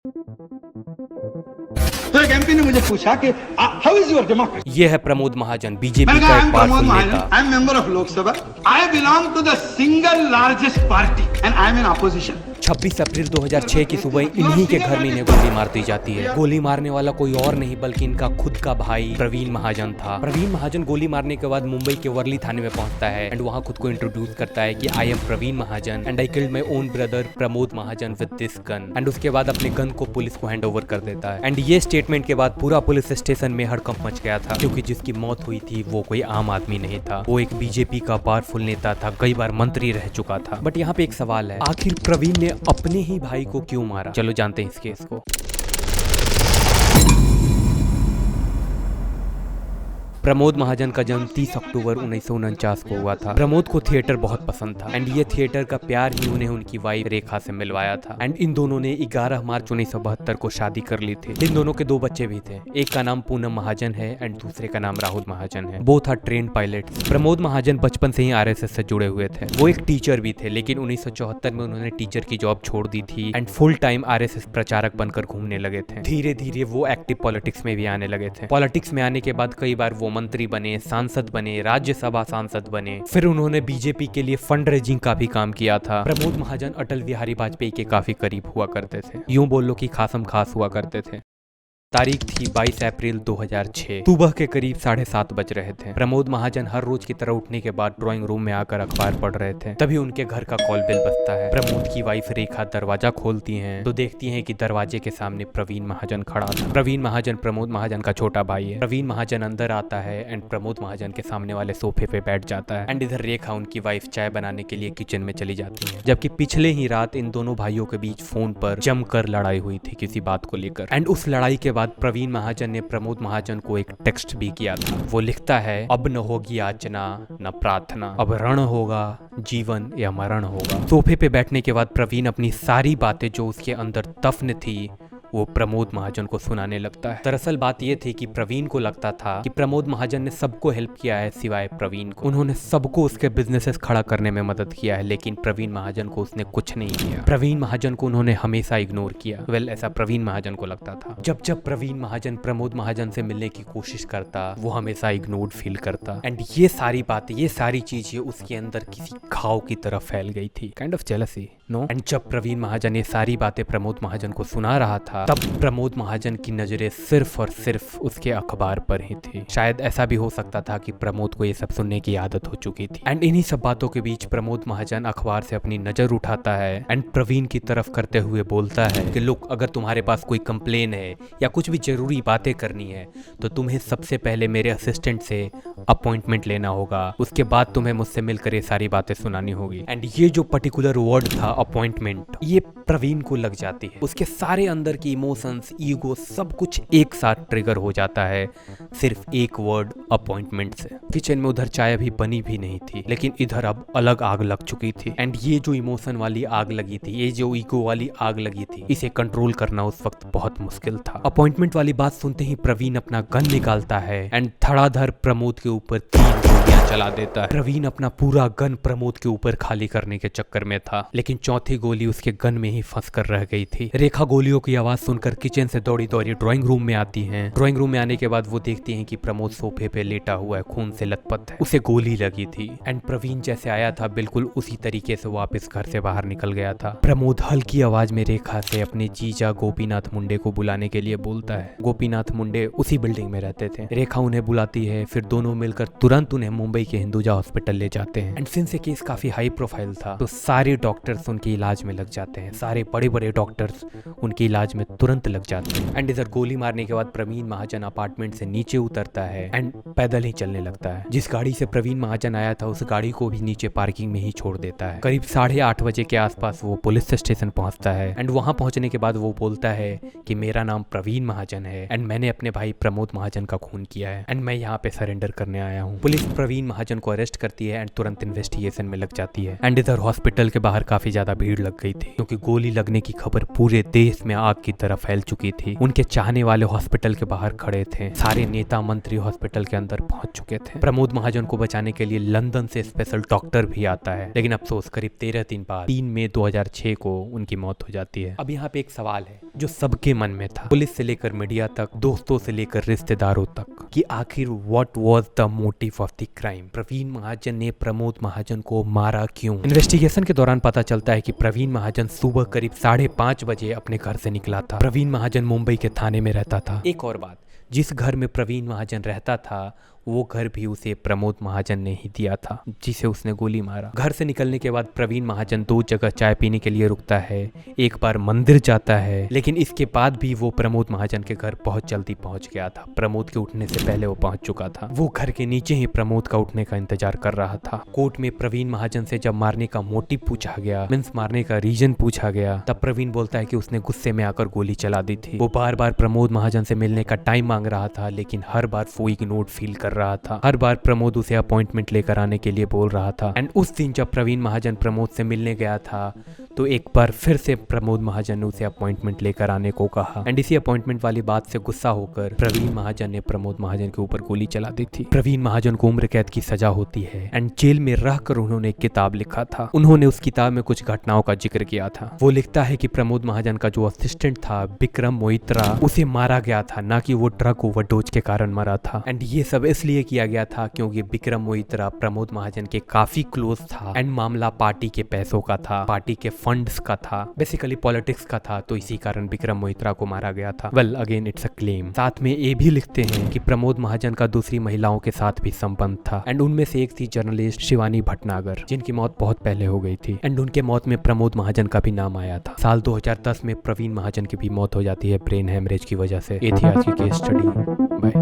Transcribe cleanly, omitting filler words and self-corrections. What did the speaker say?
तो एक एमपी ने मुझे पूछा कि हाउ इज योर डेमोक्रेसी। ये है प्रमोद महाजन, बीजेपी मैंने का कहा आई एक एम प्रमोद पावरफुल महाजन, नेता। I am member of Lok Sabha, I belong to the single largest party and I am in opposition. 26 April 2006 की सुबह इन्हीं के घर में इन्हें गोली मार दी जाती है। गोली मारने वाला कोई और नहीं बल्कि इनका खुद का भाई प्रवीण महाजन था। प्रवीण महाजन गोली मारने के बाद मुंबई के वर्ली थाने में पहुंचता है एंड वहां खुद को इंट्रोड्यूस करता है कि I am Praveen Mahajan and I killed my own brother Pramod Mahajan with this gun. And उसके बाद अपने गन को पुलिस को हैंड ओवर कर देता है। एंड ये स्टेटमेंट के बाद पूरा पुलिस स्टेशन में हड़कंप मच गया था, क्योंकि जिसकी मौत हुई थी वो कोई आम आदमी नहीं था, वो एक बीजेपी का पावरफुल नेता था, कई बार मंत्री रह चुका था। बट यहाँ पे एक सवाल है, आखिर प्रवीण ने अपने ही भाई को क्यों मारा? चलो जानते हैं इस केस को। प्रमोद महाजन का जन्म 30 अक्टूबर 1949 को हुआ था। प्रमोद को थिएटर बहुत पसंद था एंड ये थिएटर का प्यार ही उन्हें उनकी वाइफ रेखा से मिलवाया था। एंड इन दोनों ने 11 मार्च 1972 को शादी कर ली थी। इन दोनों के 2 बच्चे भी थे, एक का नाम पूनम महाजन है एंड दूसरे का नाम राहुल महाजन है। Both are trained pilots. Pramod Mahajan बचपन से ही आरएसएस से जुड़े हुए थे। वो एक टीचर भी थे, लेकिन 1974 में उन्होंने टीचर की जॉब छोड़ दी थी एंड फुल टाइम आरएसएस प्रचारक बनकर घूमने लगे थे। धीरे धीरे वो एक्टिव पॉलिटिक्स में भी आने लगे थे। पॉलिटिक्स में आने के बाद कई बार वो मंत्री बने, सांसद बने, राज्यसभा सांसद बने। फिर उन्होंने बीजेपी के लिए फंड रेजिंग का भी काम किया था। प्रमोद महाजन अटल बिहारी वाजपेयी के काफी करीब हुआ करते थे, यूं बोल लो कि खासम खास हुआ करते थे। तारीख थी 22 अप्रैल 2006। सुबह के करीब 7:30 बज रहे थे। प्रमोद महाजन हर रोज की तरह उठने के बाद ड्राइंग रूम में आकर अखबार पढ़ रहे थे। तभी उनके घर का कॉल बेल बजता है। प्रमोद की वाइफ रेखा दरवाजा खोलती हैं तो देखती हैं कि दरवाजे के सामने प्रवीण महाजन खड़ा था। प्रवीण महाजन प्रमोद महाजन का छोटा भाई है। प्रवीण महाजन अंदर आता है एंड प्रमोद महाजन के सामने वाले सोफे पे बैठ जाता है एंड इधर रेखा उनकी वाइफ चाय बनाने के लिए किचन में चली जाती है। जबकि पिछले ही रात इन दोनों भाइयों के बीच फोन पर जमकर लड़ाई हुई थी किसी बात को लेकर। एंड उस लड़ाई के बाद प्रवीण महाजन ने प्रमोद महाजन को एक टेक्स्ट भी किया था। वो लिखता है, अब न होगी याचना न प्रार्थना, अब रण होगा जीवन या मरण होगा। सोफे पे बैठने के बाद प्रवीण अपनी सारी बातें जो उसके अंदर दफन थी वो प्रमोद महाजन को सुनाने लगता है। दरअसल बात ये थी कि प्रवीण को लगता था कि प्रमोद महाजन ने सबको हेल्प किया है सिवाय प्रवीण को। उन्होंने सबको उसके बिजनेसेस खड़ा करने में मदद किया है, लेकिन प्रवीण महाजन को उसने कुछ नहीं किया। प्रवीण महाजन को उन्होंने हमेशा इग्नोर किया। ऐसा प्रवीण महाजन को लगता था। जब जब प्रवीण महाजन प्रमोद महाजन से मिलने की कोशिश करता वो हमेशा इग्नोर्ड फील करता। एंड ये सारी बातें, ये सारी चीजें उसके अंदर किसी घाव की तरह फैल गई थी। Kind of jealousy, no? And जब प्रवीण महाजन ये सारी बातें प्रमोद महाजन को सुना रहा था तब प्रमोद महाजन की नजरें सिर्फ और सिर्फ उसके अखबार पर ही थी। शायद ऐसा भी हो सकता था कि प्रमोद को ये सब सुनने की आदत हो चुकी थी। एंड इन्हीं सब बातों के बीच प्रमोद महाजन अखबार से अपनी नजर उठाता है एंड प्रवीण की तरफ करते हुए बोलता है कि लुक, अगर तुम्हारे पास कोई कंप्लेन है या कुछ भी जरूरी बातें करनी है तो तुम्हें सबसे पहले मेरे असिस्टेंट से अपॉइंटमेंट लेना होगा, उसके बाद तुम्हें मुझसे मिलकर ये सारी बातें सुनानी होगी। एंड ये जो पर्टिकुलर वर्ड था अपॉइंटमेंट, ये प्रवीण को लग जाती है। उसके सारे अंदर की इमोशंस, ईगो, सब कुछ एक साथ ट्रिगर हो जाता है सिर्फ एक वर्ड अपॉइंटमेंट से। किचन में उधर चाय अभी बनी भी नहीं थी, लेकिन इधर अब अलग आग लग चुकी थी। एंड ये जो इमोशन वाली आग लगी थी, ये जो ईगो वाली आग लगी थी, इसे कंट्रोल करना उस वक्त बहुत मुश्किल था। अपॉइंटमेंट वाली बात सुनते ही प्रवीण अपना गन निकालता है एंड धड़ाधड़ प्रमोद के ऊपर 3 गोलियां चला देता है। प्रवीण अपना पूरा गन प्रमोद के ऊपर खाली करने के चक्कर में था, लेकिन चौथी गोली उसके गन में ही फंस कर रह गई थी। रेखा गोलियों की आवाज सुनकर किचन से दौड़ी दौड़ी ड्राइंग रूम में आती हैं। ड्राइंग रूम में आने के बाद वो देखती हैं कि प्रमोद सोफे पे लेटा हुआ है, खून से लथपथ है, उसे गोली लगी थी। एंड प्रवीण जैसे आया था बिल्कुल उसी तरीके से वापस घर से बाहर निकल गया था। प्रमोद हल्की आवाज में रेखा से अपने जीजा गोपीनाथ मुंडे को बुलाने के लिए बोलता है। गोपीनाथ मुंडे उसी बिल्डिंग में रहते थे। रेखा उन्हें बुलाती है, फिर दोनों मिलकर तुरंत उन्हें मुंबई के हिंदुजा हॉस्पिटल ले जाते हैं। एंड सिंस ये केस काफी हाई प्रोफाइल था तो सारे डॉक्टर्स उनके इलाज में लग जाते हैं। सारे बड़े बड़े डॉक्टर्स उनके इलाज में तुरंत लग जाते हैं। एंड इधर गोली मारने के बाद प्रवीण महाजन अपार्टमेंट से नीचे उतरता है एंड पैदल ही चलने लगता है। जिस गाड़ी से प्रवीण महाजन आया था उस गाड़ी को भी नीचे पार्किंग में ही छोड़ देता है। करीब 8:30 बजे के आसपास वो पुलिस स्टेशन पहुंचता है एंड वहां पहुंचने के बाद वो बोलता है कि मेरा नाम प्रवीण महाजन है एंड मैंने अपने भाई प्रमोद महाजन का खून किया है एंड मैं यहाँ पे सरेंडर करने आया हूँ। पुलिस प्रवीण महाजन को अरेस्ट करती है एंड तुरंत इन्वेस्टिगेशन में लग जाती है। एंड इधर हॉस्पिटल के बाहर काफी ज्यादा भीड़ लग गई थी क्योंकि गोली लगने की खबर पूरे देश में आग की तरह फैल चुकी थी। उनके चाहने वाले हॉस्पिटल के बाहर खड़े थे, सारे नेता मंत्री हॉस्पिटल के अंदर पहुंच चुके थे। प्रमोद महाजन को बचाने के लिए लंदन से स्पेशल डॉक्टर भी आता है, लेकिन अफसोस करीब 13 दिन बाद 3 मई 2006 को उनकी मौत हो जाती है। अब यहाँ पे एक सवाल है जो सबके मन में था, पुलिस से लेकर मीडिया तक, दोस्तों से लेकर रिश्तेदारों तक, कि आखिर what was the motive of the crime. Praveen Mahajan ने प्रमोद महाजन को मारा क्यों? इन्वेस्टिगेशन के दौरान पता चलता है कि प्रवीण महाजन सुबह करीब 5:30 बजे अपने घर से निकला था। प्रवीण महाजन मुंबई के थाने में रहता था। एक और बात, जिस घर में प्रवीण महाजन रहता था वो घर भी उसे प्रमोद महाजन ने ही दिया था जिसे उसने गोली मारा। घर से निकलने के बाद प्रवीण महाजन 2 जगह चाय पीने के लिए रुकता है, एक बार मंदिर जाता है, लेकिन इसके बाद भी वो प्रमोद महाजन के घर बहुत जल्दी पहुंच गया था। प्रमोद के उठने से पहले वो पहुंच चुका था। वो घर के नीचे ही प्रमोद का उठने का इंतजार कर रहा था। कोर्ट में प्रवीण महाजन से जब मारने का मोटिव पूछा गया, मीन्स मारने का रीजन पूछा गया, तब प्रवीण बोलता है कि उसने गुस्से में आकर गोली चला दी थी। वो बार बार प्रमोद महाजन से मिलने का टाइम मांग रहा था, लेकिन हर बार वो इग्नोर्ड फील कर रहा था। हर बार प्रमोद उसे अपॉइंटमेंट लेकर आने के लिए बोल रहा था। एंड उस दिन जब प्रवीण महाजन प्रमोद से मिलने गया था तो एक बार फिर से प्रमोद महाजन ने उसे अपॉइंटमेंट लेकर आने को कहा। एंड इसी अपॉइंटमेंट वाली बात से गुस्सा होकर प्रवीण महाजन ने प्रमोद महाजन के ऊपर गोली चला दी थी। प्रवीण महाजन को उम्र कैद की सजा होती है एंड जेल में रहकर उन्होंने एक किताब लिखा था। उन्होंने उस किताब में कुछ घटनाओं का जिक्र किया था। वो लिखता है कि प्रमोद महाजन का जो असिस्टेंट था विक्रम मोइत्रा, उसे मारा गया था, ना कि वो ड्रग ओवरडोज के कारण मरा था। एंड ये सब इसलिए किया गया था क्योंकि विक्रम मोइत्रा प्रमोद महाजन के काफी क्लोज था एंड मामला पार्टी के पैसों का था, पार्टी के फंड्स का था, बेसिकली पॉलिटिक्स का था, तो इसी कारण विक्रम मोइत्रा को मारा गया था। Well again it's a claim. साथ में ये भी लिखते हैं कि प्रमोद महाजन का दूसरी महिलाओं के साथ भी संबंध था एंड उनमें से एक थी जर्नलिस्ट शिवानी भटनागर, जिनकी मौत बहुत पहले हो गई थी। एंड उनके मौत में प्रमोद महाजन का भी नाम आया था। साल 2010 में प्रवीण महाजन की भी मौत हो जाती है ब्रेन हेमरेज की वजह से। ये थी आज की केस स्टडी। बाय।